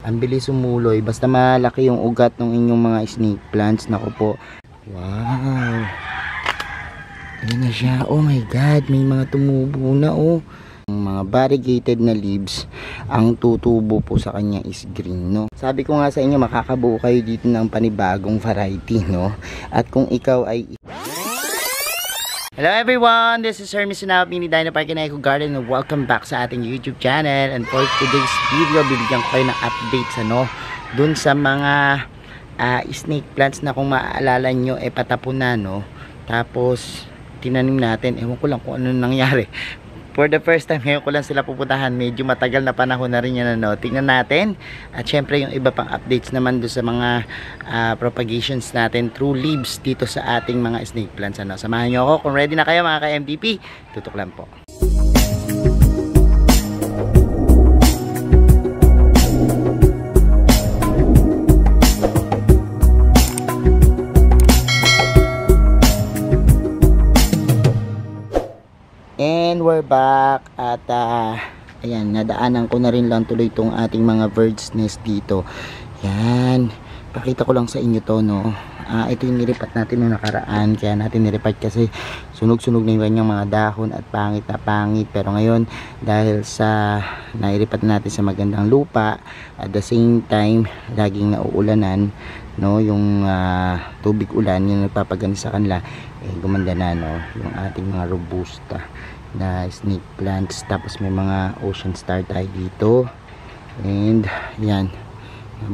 Ang bilis sumuloy. Basta malaki yung ugat ng inyong mga snake plants. Naku po. Wow. Ayan na siya. Oh my God. May mga tumubo na oh. Ang mga variegated na leaves, ang tutubo po sa kanya is green, no? Sabi ko nga sa inyo, makakabuo kayo dito ng panibagong variety, no? At kung ikaw ay... Hello everyone, this is Hermes Sinao, Mini Dino Park and Eco Garden, and welcome back sa ating YouTube channel. And for today's video, bibigyan ko kayo ng updates, ano? Dun sa mga snake plants na kung maaalala nyo, patapon na, no? Tapos, tinanim natin, ewan ko lang kung ano nangyari. For the first time, ngayon ko lang sila pupuntahan. Medyo matagal na panahon na rin yan, ano. Tingnan natin. At syempre yung iba pang updates naman doon sa mga propagations natin through leaves dito sa ating mga snake plants, ano. Samahan nyo ako. Kung ready na kayo mga ka-MDP, tutok lang po. And we're back at ayan, nadaanan ko na rin lang tuloy itong ating mga bird's nest dito. Yan, pakita ko lang sa inyo to, no. Ito yung nilipat natin nung nakaraan, kaya natin nilipat kasi sunog-sunog na yung kanyang mga dahon at pangit na pangit. Pero ngayon, dahil sa nailipat natin sa magandang lupa, at the same time laging nauulanan, no, yung tubig ulan yung nagpapaganda sa kanila, gumanda na, no, yung ating mga robusta na snake plants. Tapos may mga ocean star tayo dito, and yan,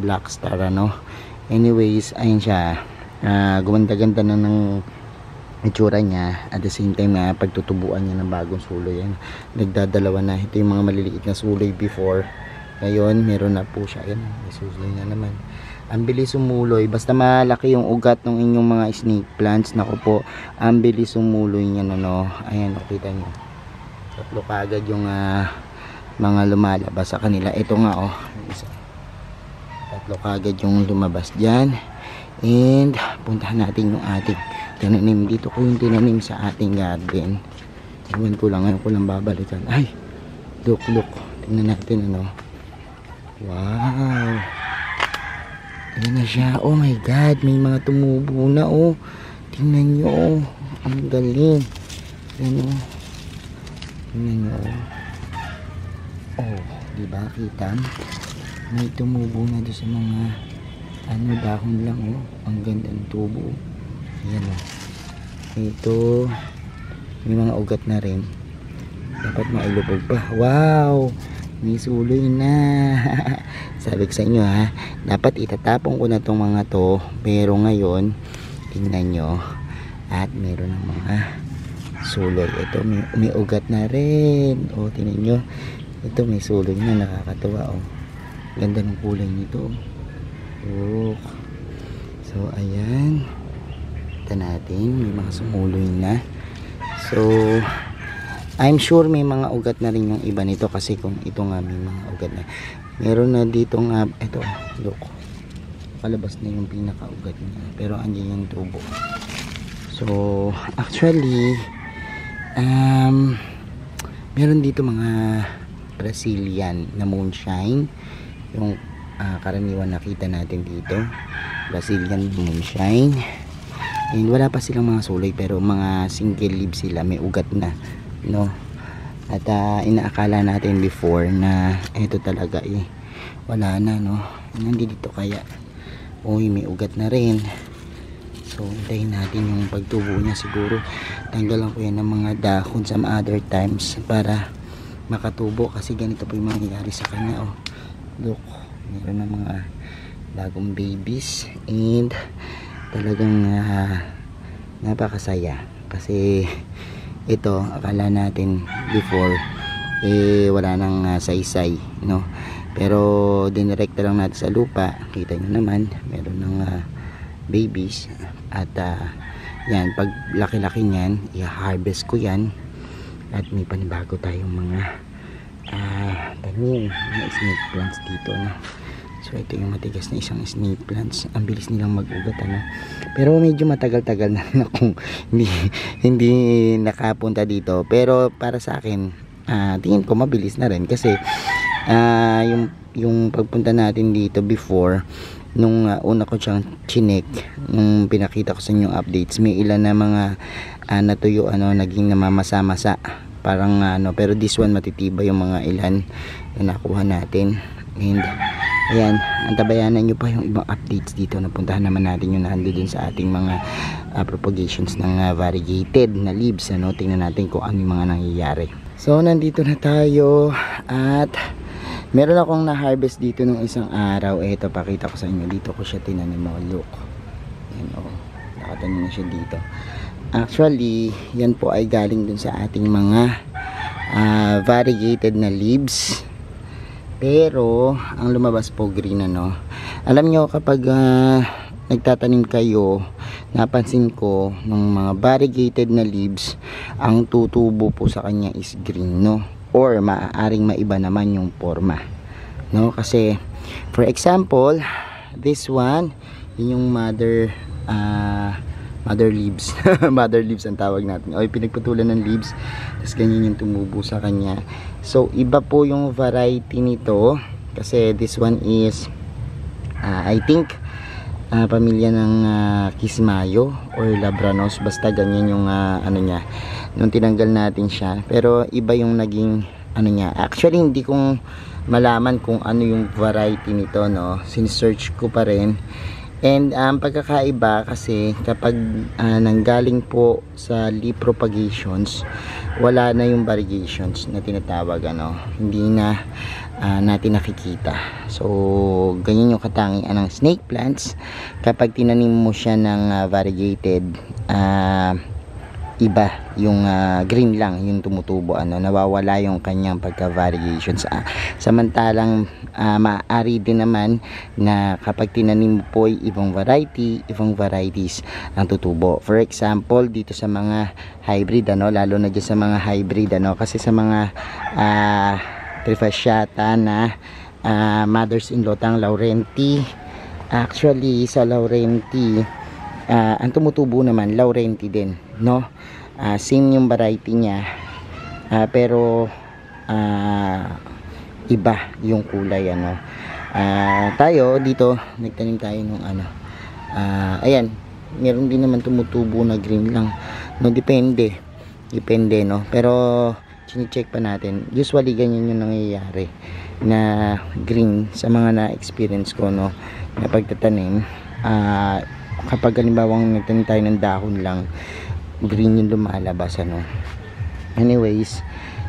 black star, ano. Anyways, ayun siya, gumanda-ganda na ng itsura niya. At the same time na pagtutubuan niya ng bagong suloy, yan, nagdadalawa na. Ito yung mga maliliit na suloy before, ngayon meron na po siya. Yan, may suloy na naman. Ang bilis sumuloy, basta malaki yung ugat ng inyong mga snake plants. Naku po, ang bilis sumuloy niya, ano. Ayan, kita nyo, tatlo kagad yung mga lumalabas sa kanila. Ito nga, oh, isa, tatlo kagad yung lumabas dyan. And puntahan natin yung ating tinanim. Dito ko yung tinanim sa ating garden. Tingnan ko lang, ngayon ko lang babalikan. Ay, look, tingnan natin, ano. Wow, ayan na siya. Oh my God, may mga tumubo na, oh. Tingnan nyo, oh. Ang galing. Ayan, oh. Tingnan nyo, oh. Oh, diba, kita? May tumubo na doon sa mga dahon lang, oh. Ang ganda ng tubo. Ayan, oh. Ito, may mga ugat na rin. Dapat mailubog pa. Wow, may suloy na. Sabi ko sa inyo, ha, dapat itatapon ko na tong mga to, pero ngayon tingnan nyo, at meron ng mga suloy. Ito may ugat na rin, oh, tingnan nyo, ito may suloy na, nakakatuwa, oh. Ganda ng kulay nito, oh. So ayan, ito natin, may mga sumuloy na. So I'm sure may mga ugat na rin yung iba nito, kasi kung ito nga may mga ugat na, meron na dito nga, ito, look, palabas na yung pinaka-ugat niya, pero andyan yung tubo. So actually meron dito mga Brazilian na moonshine, yung karaniwan nakita natin dito, Brazilian moonshine, and wala pa silang mga suloy, pero mga single leaf sila, may ugat na, no. At inaakala natin before na ito talaga wala na, no. Nandito kaya, uy, may ugat na rin. So hintayin natin yung pagtubo niya. Siguro tanggalan ko yan ng mga dahon some other times para makatubo, kasi ganito po yung mangyayari sa kanya, oh. Look, meron na mga bagong babies, and talagang napakasaya, kasi ito, akala natin before wala nang saysay, no, pero dinirekta lang natin sa lupa. Kita nyo naman, meron ng babies. At yan, pag laki-laki nyan, i-harvest ko yan, at may panibago tayong mga tanim, mga snake plants dito, no. So ito yung matigas na isang snake plants. Ang bilis nilang mag-ugat, ano. Pero medyo matagal-tagal na akong hindi nakapunta dito. Pero para sa akin, tingin ko mabilis na rin, kasi Yung pagpunta natin dito before, nung una ko siyang chinek, nung pinakita ko sa inyo updates, may ilan na mga natuyo, naging namamasa-masa, parang pero this one matitibay yung mga ilan na nakuha natin. And ayan, antabayanan nyo pa yung ibang updates dito. Napuntahan naman natin yung nando dun sa ating mga propagations ng variegated na leaves. Tingnan natin kung ano yung mga nangyayari. So nandito na tayo at meron akong na-harvest dito nung isang araw. Ito, pakita ko sa inyo. Dito ko siya tinanim. Look. Ayan, nakatanim na siya dito. Actually, yan po ay galing dun sa ating mga variegated na leaves. Pero, ang lumabas po green, Alam nyo, kapag nagtatanim kayo, napansin ko, ng mga variegated na leaves, ang tutubo po sa kanya is green, or maaaring maiba naman yung forma, kasi for example, this one, yun yung mother leaves. Mother leaves ang tawag natin, o pinagputulan ng leaves, tapos ganyan yung tumubo sa kanya. So iba po yung variety nito, kasi this one is I think pamilya ng Kismayo or Labranos, basta ganyan yung niya nung tinanggal natin siya. Pero iba yung naging niya. Actually hindi kong malaman kung ano yung variety nito, sinesearch ko pa rin. And pagkakaiba kasi kapag nanggaling po sa leaf propagations, wala na yung variegations na tinatawag, hindi na natin nakikita. So ganyan yung katangian ng snake plants. Kapag tinanim mo siya ng variegated, iba yung green lang yung tumutubo, nawawala yung kanyang pagka variations. Samantalang maaari din naman na kapag tinanim mo po ay ibang varieties ang tutubo. For example, dito sa mga hybrid, lalo na dyan sa mga hybrid, kasi sa mga trifasciata na mothers-in-law tang Laurenti, actually sa Laurenti, ang tumutubo naman Laurenti din, same yung variety niya, pero iba yung kulay, tayo dito nagtanim tayo nung ayan, meron din naman tumutubo na green lang, depende, pero chine-check pa natin. Usually ganyan yung nangyayari na green sa mga na-experience ko, na pagtatanim. Kapag halimbawang nagtanim tayo ng dahon lang, green yung lumalabas, anyways,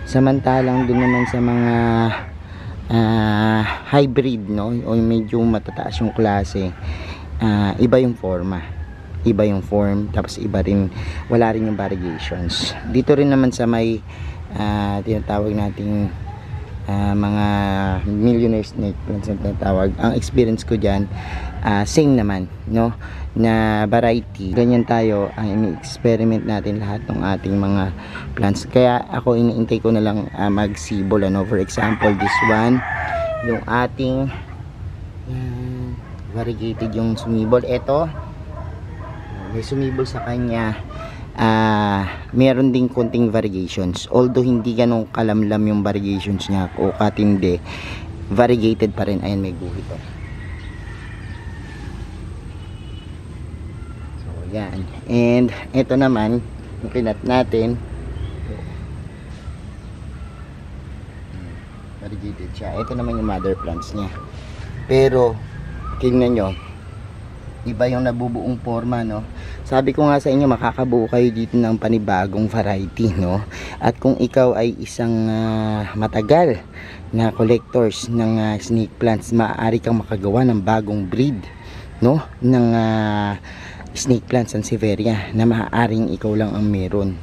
samantalang dun naman sa mga hybrid, o medyo matataas yung klase, iba yung forma, iba yung form, tapos iba rin, wala rin yung variations. Dito rin naman sa may tinatawag nating mga millionaire snake plants na tinatawag, ang experience ko dyan, same naman, na variety. Ganyan tayo ang ini-experiment natin lahat ng ating mga plants. Kaya ako iniintay ko na lang magsibol, for example, this one, yung ating variegated yung sumibol. Ito, may sumibol sa kanya. Meron ding konting variations, although hindi ganong kalamlam yung variations niya o katindi, variegated pa rin. Ayan, may guhit, so yan. And ito naman yung kinat natin, variegated siya. Ito naman yung mother plants niya, pero tingnan nyo, iba yung nabubuong forma, Sabi ko nga sa inyo, makakabuo kayo dito ng panibagong variety, At kung ikaw ay isang matagal na collectors ng snake plants, maaari kang makagawa ng bagong breed, ng snake plants Sansevieria na maaaring ikaw lang ang meron.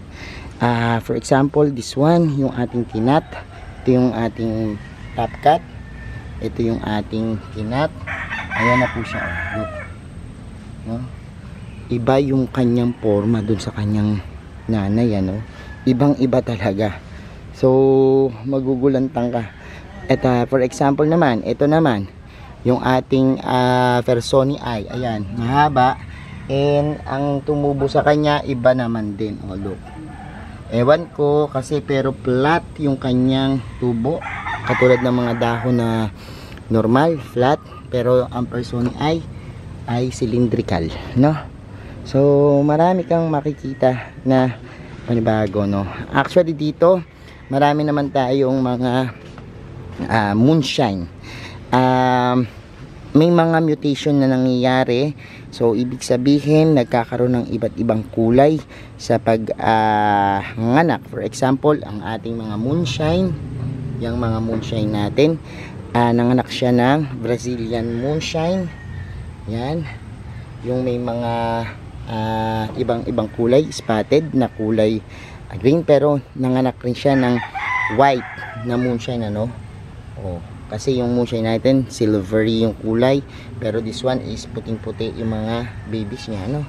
For example, this one, yung ating kinat. Ito yung ating top cut. Ito yung ating kinat. Ayan na po siya, look. Iba yung kanyang forma dun sa kanyang nanay, ibang iba talaga. So magugulantang ka. Ito, for example naman, ito naman yung ating Fersoni Eye. Ayan, mahaba, and ang tumubo sa kanya iba naman din, look. Ewan ko kasi, pero flat yung kanyang tubo, katulad ng mga dahon na normal, flat, pero ang person ay cylindrical, no? So marami kang makikita na panibago, no? Actually dito marami naman tayong mga moonshine. May mga mutation na nangyayari. So ibig sabihin nagkakaroon ng iba't ibang kulay sa pag-nganak. For example, ang ating mga moonshine, yung mga moonshine natin, nanganak siya ng Brazilian moonshine. Yan, yung may mga ibang kulay, spotted na kulay green, pero nanganak rin siya ng white na moonshine, ano? Oh, kasi yung moonshine natin silvery yung kulay, pero this one is puting-puti yung mga babies niya, no?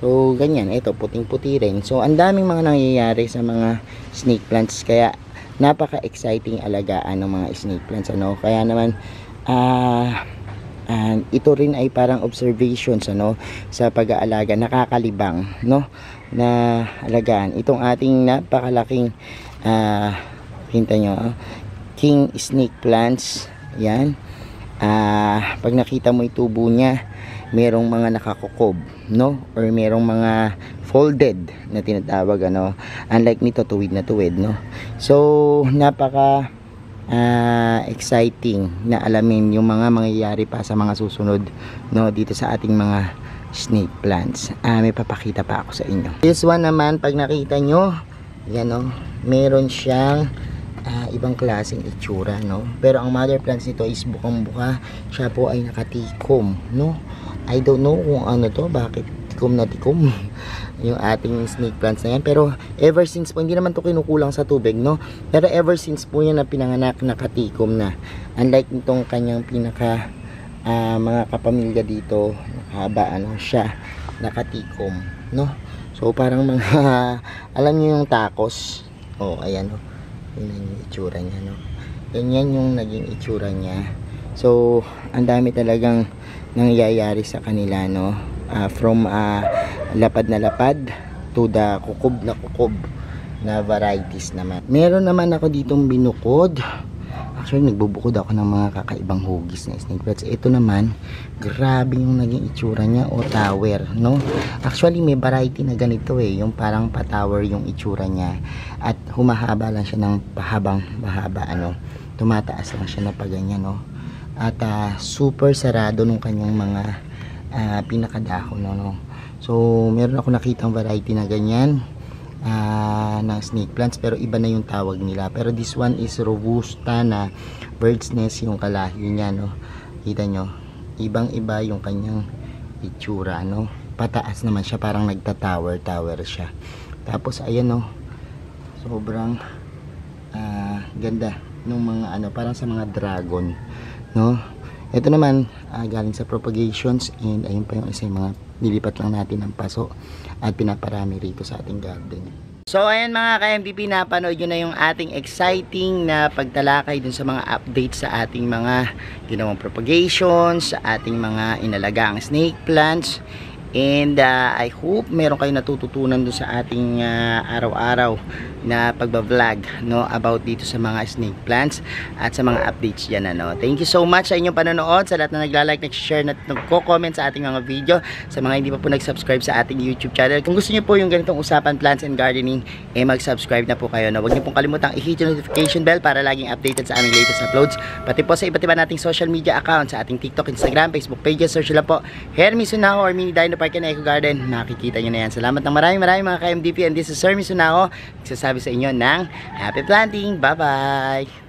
So ganyan, ito puting-puti rin. So ang daming mga nangyayari sa mga snake plants, kaya napaka-exciting alagaan ng mga snake plants, ano? Kaya naman ito rin ay parang observations, ano, sa pag-aalaga, nakakalibang, no, na alagaan itong ating napakalaking hinta nyo, king snake plants. Yan, pag nakita mo yung tubo niya, merong mga nakakukob, no, or merong mga folded na tinatawag, ano, unlike nito tuwid na tuwid, no. So napaka exciting na alamin yung mga mangyayari pa sa mga susunod, no, dito sa ating mga snake plants. May papakita pa ako sa inyo. This one naman, pag nakita nyo, yan, no, meron siyang ibang klaseng itsura, no, pero ang mother plants nito is bukang-buka. Siya po ay nakatikom, no. I don't know kung ano to, bakit tikom na tikom yung ating snake plants na yan, pero ever since po, hindi naman to kinukulang sa tubig, no, pero ever since po yan na pinanganak, nakatikom na, unlike nitong kanyang pinaka mga kapamilya dito, haba, ano, siya nakatikom, no. So parang mga alam niyo yung tacos, oh, ayan, no, yun yung itsura niya, no. Ganyan yung naging itsura niya. So ang dami talagang nangyayari sa kanila, no, from lapad na lapad to the kukob na varieties naman. Meron naman ako ditong binukod. Actually nagbubukod ako ng mga kakaibang hugis na snake plants. Ito naman, grabe yung naging itsura niya, o tower, no. Actually may variety na ganito yung parang pa-tower yung itsura niya, at humahaba lang siya ng mahaba, ano, tumataas lang siya na paganyan, no. At super sarado nung kanyang mga pinakadahon, no. So meron ako nakitang variety na ganyan ng snake plants, pero iba na yung tawag nila. Pero this one is robusta na bird's nest yung kalahi niya, no. Kita nyo, ibang iba yung kanyang itsura, no. Pataas naman siya, parang nagta-tower siya. Tapos ayan, no, sobrang ganda nung mga ano, parang sa mga dragon, no. Ito naman galing sa propagations, and ayun pa yung isa, yung mga nilipat lang natin ng paso at pinaparami rito sa ating garden. So ayan mga ka-MDP, napanood nyo na yung ating exciting na pagtalakay dun sa mga updates sa ating mga ginawang propagations, sa ating mga inalagaang snake plants. And I hope meron kayo natututunan dun sa ating araw-araw na pagbablog, no, about dito sa mga snake plants at sa mga updates dyan, ano. Thank you so much sa inyong panonood, sa lahat na nagla-like, nag-share, at nagko-comment sa ating mga video, sa mga hindi pa po nag-subscribe sa ating YouTube channel. Kung gusto niyo po yung ganitong usapan plants and gardening, mag-subscribe na po kayo, no. Huwag niyo pong kalimutang i-hit yung notification bell para laging updated sa aming latest uploads, pati po sa iba't iba nating social media accounts, sa ating TikTok, Instagram, Facebook pages. Search lang po Hermy Sunaho or Mini Dino Park and Eco Garden, makikita nyo na yan. Salamat ng maraming mga ka-MDP, and this is Sir Misunaho, nagsasabi sa inyo ng happy planting. Bye bye.